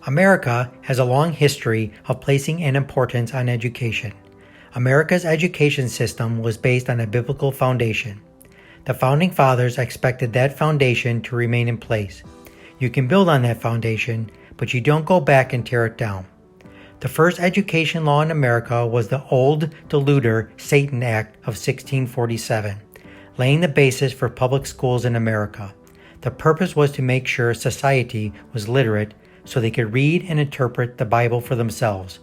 America has a long history of placing an importance on education. America's education system was based on a biblical foundation. The Founding Fathers expected that foundation to remain in place. You can build on that foundation, but you don't go back and tear it down. The first education law in America was the Old Deluder Satan Act of 1647, laying the basis for public schools in America. The purpose was to make sure society was literate so they could read and interpret the Bible for themselves.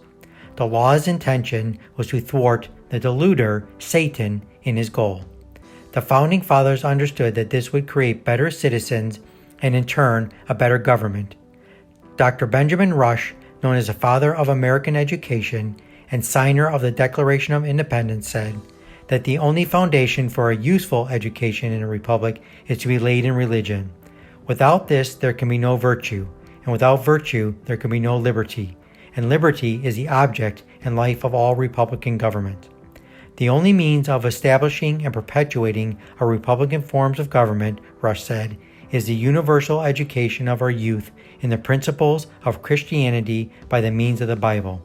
The law's intention was to thwart the deluder, Satan, in his goal. The Founding Fathers understood that this would create better citizens and in turn a better government. Dr. Benjamin Rush, known as the father of American education and signer of the Declaration of Independence, said that the only foundation for a useful education in a republic is to be laid in religion. Without this, there can be no virtue, and without virtue, there can be no liberty, and liberty is the object and life of all republican government. The only means of establishing and perpetuating a republican forms of government, Rush said, is the universal education of our youth in the principles of Christianity by the means of the Bible.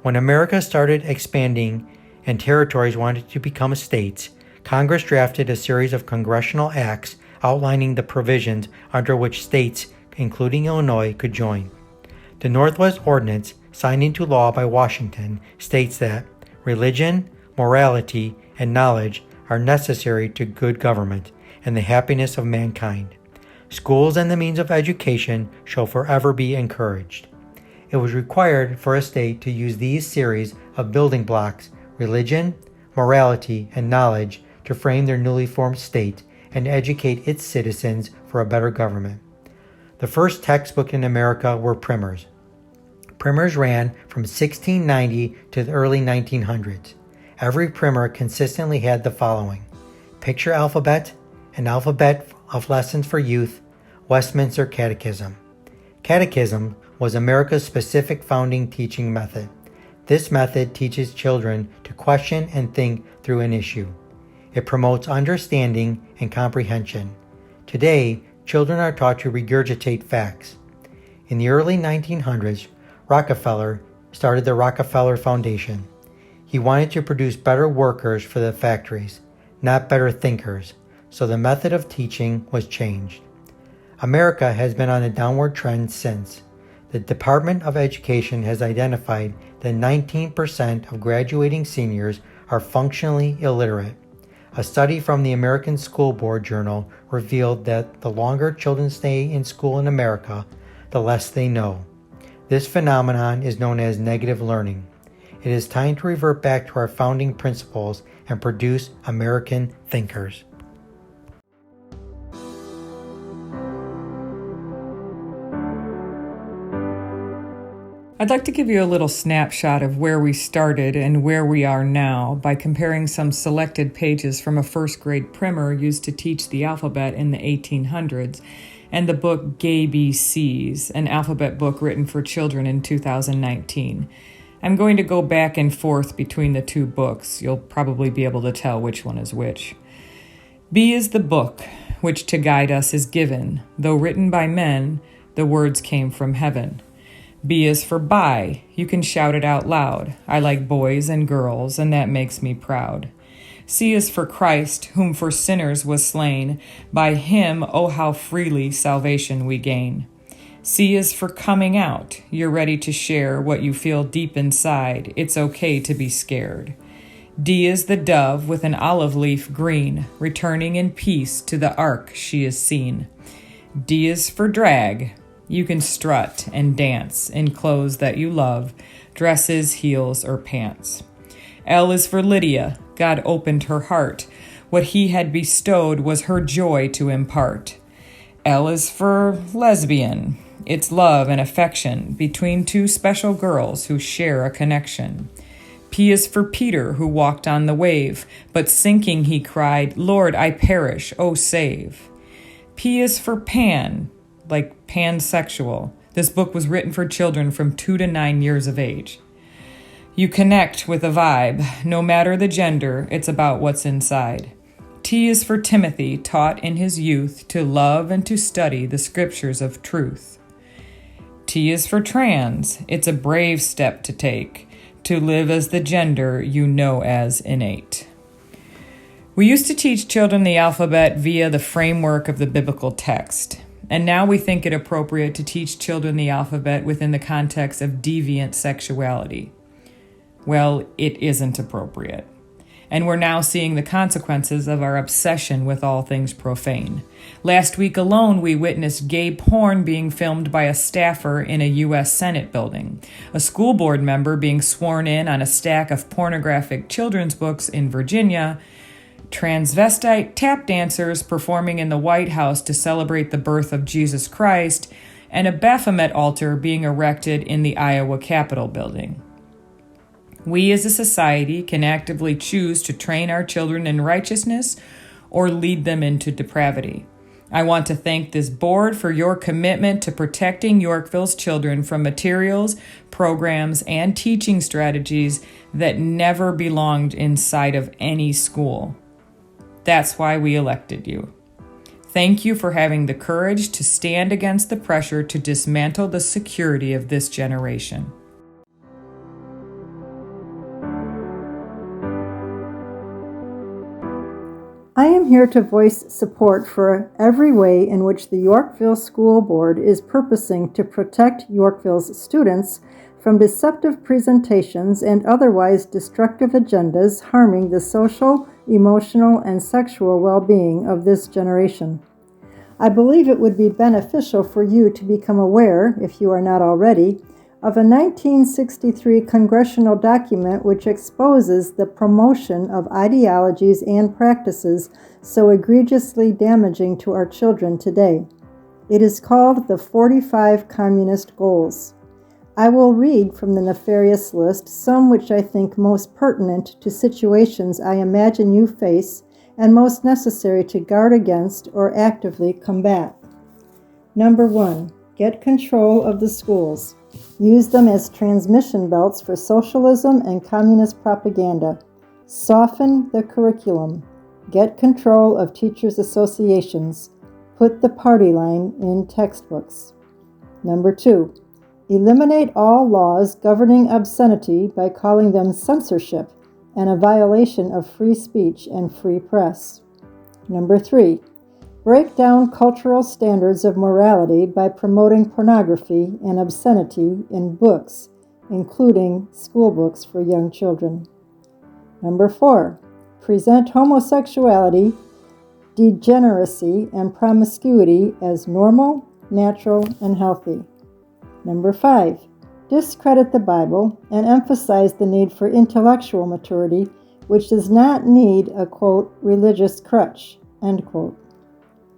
When America started expanding and territories wanted to become states, Congress drafted a series of congressional acts outlining the provisions under which states, including Illinois, could join. The Northwest Ordinance, signed into law by Washington, states that religion, morality, and knowledge are necessary to good government and the happiness of mankind. Schools and the means of education shall forever be encouraged. It was required for a state to use these series of building blocks, religion, morality, and knowledge, to frame their newly formed state and educate its citizens for a better government. The first textbook in America were primers. Primers ran from 1690 to the early 1900s. Every primer consistently had the following: Picture Alphabet, an alphabet of lessons for youth, Westminster Catechism. Catechism was America's specific founding teaching method. This method teaches children to question and think through an issue. It promotes understanding and comprehension. Today, children are taught to regurgitate facts. In the early 1900s, Rockefeller started the Rockefeller Foundation. He wanted to produce better workers for the factories, not better thinkers, so the method of teaching was changed. America has been on a downward trend since. The Department of Education has identified that 19% of graduating seniors are functionally illiterate. A study from the American School Board Journal revealed that the longer children stay in school in America, the less they know. This phenomenon is known as negative learning. It is time to revert back to our founding principles and produce American thinkers. I'd like to give you a little snapshot of where we started and where we are now by comparing some selected pages from a first grade primer used to teach the alphabet in the 1800s and the book Gay BCs, an alphabet book written for children in 2019. I'm going to go back and forth between the two books. You'll probably be able to tell which one is which. B is the book, which to guide us is given. Though written by men, the words came from heaven. B is for buy. You can shout it out loud. I like boys and girls, and that makes me proud. C is for Christ, whom for sinners was slain. By him, oh, how freely salvation we gain. C is for coming out. You're ready to share what you feel deep inside. It's okay to be scared. D is the dove with an olive leaf green, returning in peace to the ark she is seen. D is for drag. You can strut and dance in clothes that you love, dresses, heels, or pants. L is for Lydia. God opened her heart. What he had bestowed was her joy to impart. L is for lesbian. It's love and affection between two special girls who share a connection. P is for Peter, who walked on the wave, but sinking he cried, Lord, I perish, oh save. P is for Pan, like pansexual. This book was written for children from 2 to 9 years of age. You connect with a vibe. No matter the gender, it's about what's inside. T is for Timothy, taught in his youth to love and to study the scriptures of truth. T is for trans. It's a brave step to take, to live as the gender you know as innate. We used to teach children the alphabet via the framework of the biblical text, and now we think it appropriate to teach children the alphabet within the context of deviant sexuality. Well, it isn't appropriate. And we're now seeing the consequences of our obsession with all things profane. Last week alone, we witnessed gay porn being filmed by a staffer in a U.S. Senate building, a school board member being sworn in on a stack of pornographic children's books in Virginia, transvestite tap dancers performing in the White House to celebrate the birth of Jesus Christ, and a Baphomet altar being erected in the Iowa Capitol building. We as a society can actively choose to train our children in righteousness or lead them into depravity. I want to thank this board for your commitment to protecting Yorkville's children from materials, programs, and teaching strategies that never belonged inside of any school. That's why we elected you. Thank you for having the courage to stand against the pressure to dismantle the security of this generation. I am here to voice support for every way in which the Yorkville School Board is purposing to protect Yorkville's students from deceptive presentations and otherwise destructive agendas harming the social, emotional, and sexual well-being of this generation. I believe it would be beneficial for you to become aware, if you are not already, of a 1963 congressional document which exposes the promotion of ideologies and practices so egregiously damaging to our children today. It is called the 45 Communist Goals. I will read from the nefarious list some which I think most pertinent to situations I imagine you face and most necessary to guard against or actively combat. Number 1. Get control of the schools. Use them as transmission belts for socialism and communist propaganda. Soften the curriculum. Get control of teachers' associations. Put the party line in textbooks. Number 2. Eliminate all laws governing obscenity by calling them censorship and a violation of free speech and free press. Number 3. Break down cultural standards of morality by promoting pornography and obscenity in books, including school books for young children. Number 4. Present homosexuality, degeneracy, and promiscuity as normal, natural, and healthy. Number 5. Discredit the Bible and emphasize the need for intellectual maturity, which does not need a, quote, religious crutch, end quote.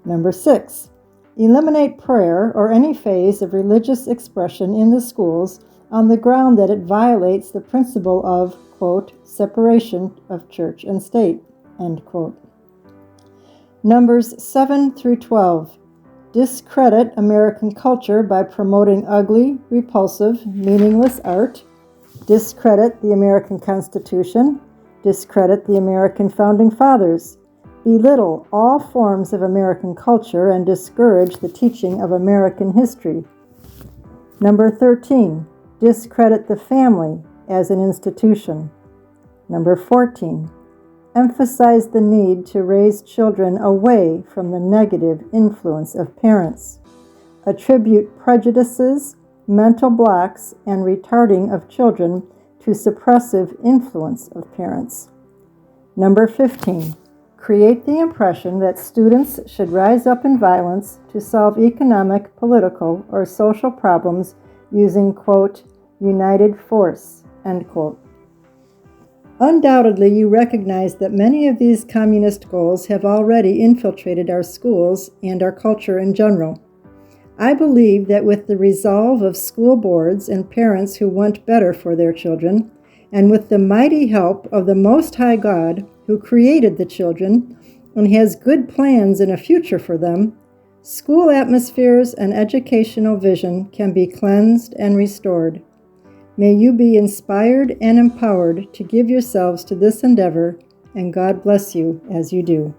Number 6. Eliminate prayer or any phase of religious expression in the schools on the ground that it violates the principle of, quote, separation of church and state, end quote. Numbers 7 through 12. Discredit American culture by promoting ugly, repulsive, meaningless art. Discredit the American Constitution. Discredit the American Founding Fathers. Belittle all forms of American culture and discourage the teaching of American history. Number 13. Discredit the family as an institution. Number 14. Emphasize the need to raise children away from the negative influence of parents. Attribute prejudices, mental blocks, and retarding of children to suppressive influence of parents. Number 15. Create the impression that students should rise up in violence to solve economic, political, or social problems using, quote, united force, end quote. Undoubtedly, you recognize that many of these communist goals have already infiltrated our schools and our culture in general. I believe that with the resolve of school boards and parents who want better for their children, and with the mighty help of the Most High God, who created the children and has good plans and a future for them, school atmospheres and educational vision can be cleansed and restored. May you be inspired and empowered to give yourselves to this endeavor, and God bless you as you do.